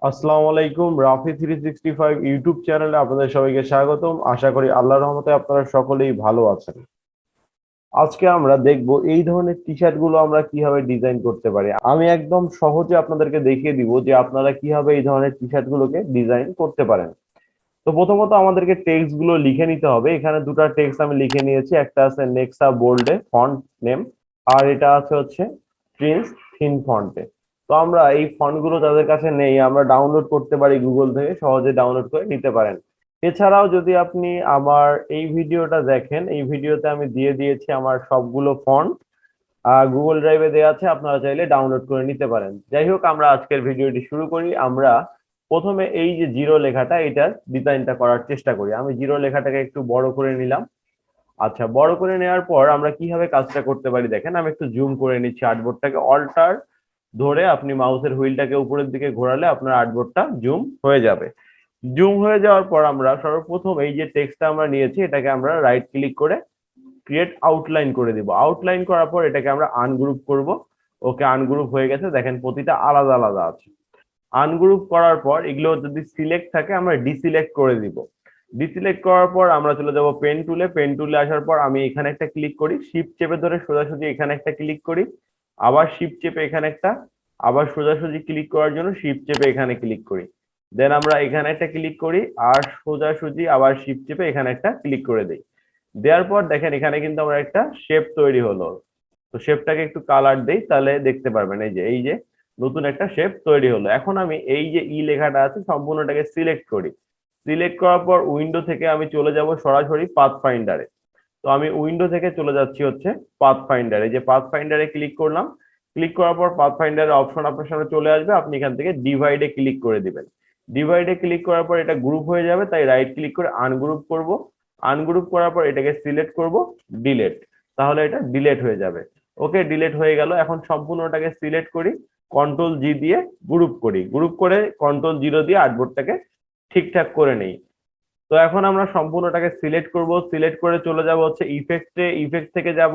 আসসালামু আলাইকুম। রাফি 365 ইউটিউব চ্যানেলে আপনাদের সবাইকে স্বাগতম। আশা করি আল্লাহর রহমতে আপনারা সকলেই ভালো আছেন। আজকে আমরা দেখব এই ধরনের টি শার্ট গুলো আমরা কিভাবে ডিজাইন করতে পারি। আমি একদম সহজে আপনাদেরকে দেখিয়ে দিব যে আপনারা কিভাবে এই ধরনের টি শার্ট গুলোকে ডিজাইন করতে পারেন। তো প্রথমত আমাদেরকে টেক্সট গুলো লিখে নিতে হবে। এখানে দুটো টেক্সট আমি লিখে নিয়েছি, একটা আছে নেক্সা বোল্ডে ফন্ট নেম, আর এটা আছে হচ্ছে প্রিন্স থিন ফন্টে। তো আমরা এই ফন্ট গুলো যাদের কাছে নেই আমরা ডাউনলোড করতে পারি, গুগল থেকে সহজে ডাউনলোড করে নিতে পারেন। এছাড়াও যদি আপনি আমার এই ভিডিওটা দেখেন, এই ভিডিওতে আমি দিয়ে দিয়েছি আমার সবগুলো ফন্ট, গুগল ড্রাইভে দেওয়া আছে, আপনারা চাইলে ডাউনলোড করে নিতে পারেন। যাই হোক, আমরা আজকের ভিডিওটি শুরু করি। আমরা প্রথমে এই যে জিরো লেখাটা, এটার ডিজাইনটা করার চেষ্টা করি। আমি জিরো লেখাটাকে একটু বড় করে নিলাম। আচ্ছা, বড় করে নেওয়ার পর আমরা কিভাবে কাজটা করতে পারি দেখেন। আমি একটু জুম করে নিচ্ছি আর্টবোর্ডটাকে। অল্টার ধরে আপনি মাউসের হুইলটাকে উপরের দিকে ঘোরালে আপনার আর্টবোর্ডটা জুম হয়ে যাবে। জুম হয়ে যাওয়ার পর আমরা সর্বপ্রথম এই যে টেক্সটটা আমরা নিয়েছি এটাকে আমরা রাইট ক্লিক করে ক্রিয়েট আউটলাইন করে দিব। আউটলাইন করার পর এটাকে আমরা আনগ্রুপ করব। ওকে, আনগ্রুপ হয়ে গেছে, দেখেন প্রতিটা আলাদা আলাদা আছে। আনগ্রুপ করার পর এগুলো যদি সিলেক্ট থাকে আমরা ডিসিলেক্ট করে দিব। ডিসিলেক্ট করার পর আমরা চলে যাব পেন টুলে। পেন টুলে আসার পর আমি এখানে একটা ক্লিক করি, শিফট চেপে ধরে সোজাসুজি এখানে একটা ক্লিক করি, আবার শিফট চেপে এখানে একটা, আবার সোজাসুজি ক্লিক করার জন্য শিফট চেপে এখানে ক্লিক করি। দেন আমরা এখানে একটা ক্লিক করি আর সোজাসুজি আবার শিফট চেপে এখানে একটা ক্লিক করে দেই। দেওয়ার পর দেখেন এখানে কিন্তু আমার একটা শেপ তৈরি হলো। তো শেপটাকে একটু কালার দেই, তাহলে দেখতে পারবেন এই যে নতুন একটা শেপ তৈরি হলো। এখন আমি এই যে ই লেখাটা আছে সম্পূর্ণটাকে সিলেক্ট করি। সিলেক্ট করার পর উইন্ডো থেকে আমি চলে যাব সরাসরি পাথ ফাইন্ডারে। তো আমি উইন্ডো থেকে চলে যাচ্ছি হচ্ছে পাথ ফাইন্ডারে। যে পাথ ফাইন্ডারে ক্লিক করলাম, ক্লিক করার পর পাথ ফাইন্ডারের অপশন আপনার সামনে চলে আসবে। আপনি এখান থেকে ডিভাইডে ক্লিক করে দিবেন। ডিভাইডে ক্লিক করার পর এটা গ্রুপ হয়ে যাবে, তাই রাইট ক্লিক করে আনগ্রুপ করব। আনগ্রুপ করার পর এটাকে সিলেক্ট করব, ডিলেট, তাহলে এটা ডিলেট হয়ে যাবে। ওকে, ডিলেট হয়ে গেল। এখন সম্পূর্ণটাকে সিলেক্ট করি, কন্ট্রোল জি দিয়ে গ্রুপ করি, গ্রুপ করে কন্ট্রোল জিরো দিয়ে আর্টবোর্ডটাকে ঠিকঠাক করে নেই। তো এখন আমরা সম্পূর্ণটাকে সিলেক্ট করব, সিলেক্ট করে চলে যাব হচ্ছে ইফেক্টে। ইফেক্ট থেকে যাব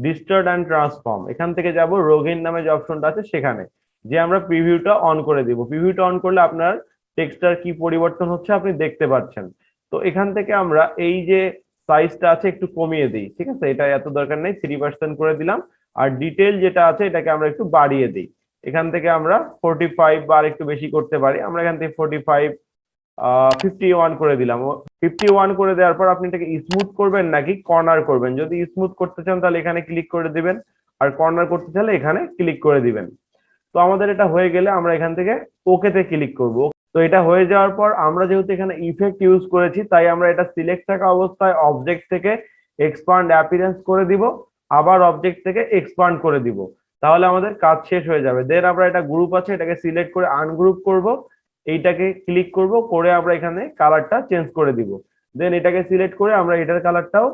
ডিস্টর্ট অ্যান্ড ট্রান্সফর্ম, এখান থেকে যাব রোগিন নামে যে অপশনটা আছে সেখানে, যে আমরা প্রিভিউটা অন করে দিব। প্রিভিউটা অন করলে আপনার টেক্সটার কি পরিবর্তন হচ্ছে আপনি দেখতে পাচ্ছেন। তো এখান থেকে আমরা এই যে সাইজটা আছে একটু কমিয়ে দিই, ঠিক আছে, এটা এত দরকার নেই, 3% করে দিলাম। আর ডিটেল যেটা আছে এটাকে আমরা একটু বাড়িয়ে দিই। এখান থেকে আমরা 45 বা একটু বেশি করতে পারি। আমরা এখান থেকে 45 51 করে দিলাম। 51 করে দেওয়ার পর আপনি এটাকে স্মুথ করবেন নাকি কর্নার করবেন। যদি স্মুথ করতে চান তাহলে এখানে ক্লিক করে দিবেন, আর কর্নার করতে চাইলে এখানে ক্লিক করে দিবেন। তো আমাদের এটা হয়ে গেলে আমরা এখান থেকে ওকে তে ক্লিক করব। তো এটা হয়ে যাওয়ার পর আমরা যেহেতু এখানে ইফেক্ট ইউজ করেছি তাই আমরা এটা সিলেক্ট থাকা অবস্থায় অবজেক্ট থেকে এক্সপান্ড অ্যাপিয়ারেন্স করে দিব, আবার অবজেক্ট থেকে এক্সপান্ড করে দিব, তাহলে আমাদের কাজ শেষ হয়ে যাবে। দেন আমরা এটা গ্রুপ আছে এটাকে সিলেক্ট করে আনগ্রুপ করব, এইটাকে ক্লিক করব, করে আমরা এখানে কালারটা চেঞ্জ করে দিব। দেন এটাকে সিলেক্ট করে আমরা এটার কালারটাও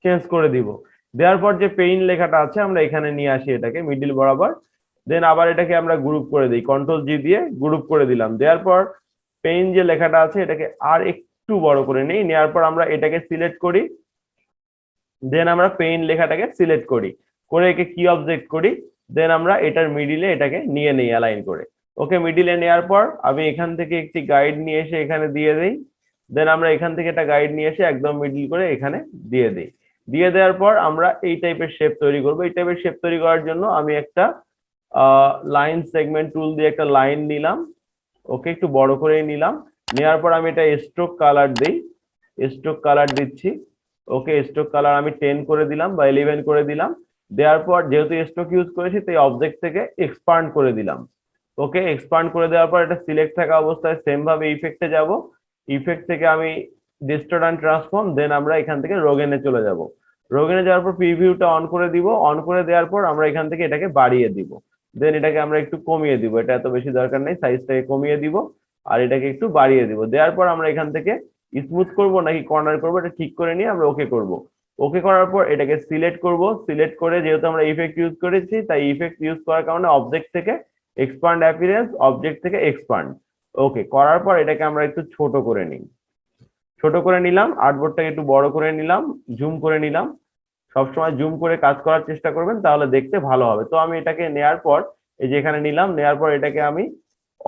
চেঞ্জ করে দিব। দেওয়ার পর যে পেইন লেখাটা আছে আমরা এখানে নিয়ে আসি এটাকে মিডিল বরাবর। দেন আবার এটাকে আমরা গ্রুপ করে দিই, কন্ট্রোল জি দিয়ে গ্রুপ করে দিলাম। দেওয়ার পর পেইন যে লেখাটা আছে এটাকে আর একটু বড় করে নিই, নেওয়ার পর আমরা এটাকে সিলেক্ট করি। দেন আমরা পেইন লেখাটাকে সিলেক্ট করি, করে একে কি অবজেক্ট করি। দেন আমরা এটার মিডিলে এটাকে নিয়ে নেই অ্যালাইন করে। ওকে, মিডিলে নেওয়ার পর আমি এখান থেকে একটি গাইড নিয়ে এসে এখানে দিয়ে দেই। দেন আমরা এখান থেকে একটা গাইড নিয়ে এসে একদম মিডিল করে এখানে দিয়ে দিই। দিয়ে দেওয়ার পর আমরা এই টাইপের শেপ তৈরি করব। এই টাইপের শেপ তৈরি করার জন্য আমি একটা লাইন সেগমেন্ট টুল দিয়ে একটা লাইন নিলাম। ওকে, একটু বড় করে নিলাম। নেওয়ার পর আমি এটা স্ট্রোক কালার দিই, স্ট্রোক কালার দিচ্ছি। ওকে, স্ট্রোক কালার আমি 10 করে দিলাম বা 11 করে দিলাম। দেওয়ার পর যেহেতু স্ট্রোক ইউজ করেছি তাই অবজেক্ট থেকে এক্সপান্ড করে দিলাম। ওকে, এক্সপান্ড করে দেওয়ার পর এটা সিলেক্ট থাকা অবস্থায় সেম ভাবে ইফেক্টে যাব। ইফেক্ট থেকে আমি ডিস্টর্ট অ্যান্ড ট্রান্সফর্ম, দেন আমরা এখান থেকে রোগেনে চলে যাব। রোগেনে যাওয়ার পর প্রিভিউটা অন করে দিব। অন করে দেওয়ার পর আমরা এখান থেকে এটাকে বাড়িয়ে দিব। দেন এটাকে আমরা একটু কমিয়ে দিব, এটা এত বেশি দরকার নেই, সাইজটাকে কমিয়ে দিব। আর এটাকে একটু বাড়িয়ে দিব। দেওয়ার পর আমরা এখান থেকে স্মুথ করব নাকি কর্নার করব এটা ঠিক করে নিয়ে আমরা ওকে করব। ওকে করার পর এটাকে সিলেক্ট করব। সিলেক্ট করে যেহেতু আমরা ইফেক্ট ইউজ করেছি তাই ইফেক্ট ইউজ করার কারণে অবজেক্ট থেকে এক্সপান্ড অ্যাপিয়ারেন্স, অবজেক্ট থেকে এক্সপান্ড। ওকে, করার পর এটাকে আমরা একটু ছোট করে নিই। ছোট করে নিলাম, আর্টবোর্ডটাকে একটু বড় করে নিলাম, জুম করে নিলাম। সবসময় জুম করে কাজ করার চেষ্টা করবেন, তাহলে দেখতে ভালো হবে। তো আমি এটাকে নেয়ার পর এই যে এখানে নিলাম, নেয়ার পর এটাকে আমি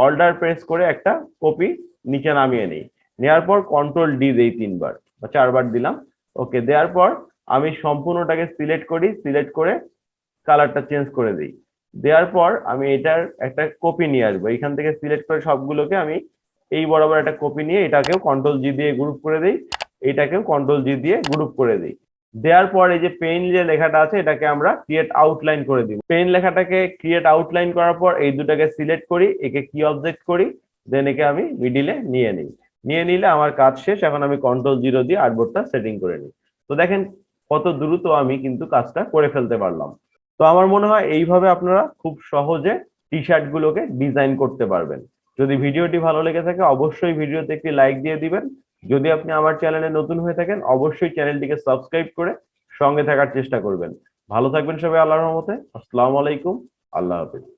অল্টার প্রেস করে একটা কপি নিচে নামিয়ে নিই। নেওয়ার পর কন্ট্রোল ডি দেই 3 বার বা 4 বার দিলাম। ওকে, দেওয়ার পর আমি সম্পূর্ণটাকে সিলেক্ট করি, সিলেক্ট করে কালারটা চেঞ্জ করে দিই। দেওয়ার পর আমি এটার একটা কপি নিয়ে আসবো, এখান থেকে সিলেক্ট করে সবগুলোকে আমি এই বরাবর একটা কপি নিয়ে এটাকেও কন্ট্রোল জি দিয়ে গ্রুপ করে দিই, এটাকেও কন্ট্রোল জি দিয়ে গ্রুপ করে দিই। দেওয়ার পর এই যে পেইন যে লেখাটা আছে এটাকে আমরা ক্রিয়েট আউটলাইন করে দিব। পেইন লেখাটাকে ক্রিয়েট আউটলাইন করার পর এই দুটাকে সিলেক্ট করি, একে কি অবজেক্ট করি, দেন একে আমি মিডিলে নিয়ে নিই। নিয়ে নিলে আমার কাজ শেষ। এখন আমি কন্ট্রোল জিরো দিয়ে আর্টবোর্ডটা সেটিং করে নিই। তো দেখেন কত দ্রুত আমি কিন্তু কাজটা করে ফেলতে পারলাম। তো আমার মনে হয় এইভাবে আপনারা খুব সহজে টি শার্ট গুলোকে ডিজাইন করতে পারবেন। যদি ভিডিওটি ভালো লেগে থাকে অবশ্যই ভিডিওতে একটি লাইক দিয়ে দিবেন। যদি আপনি আমার চ্যানেলে নতুন হয়ে থাকেন অবশ্যই চ্যানেলটিকে সাবস্ক্রাইব করে সঙ্গে থাকার চেষ্টা করবেন। ভালো থাকবেন সবাই আল্লাহর রহমতে। আসসালামু আলাইকুম। আল্লাহ হাফেজ।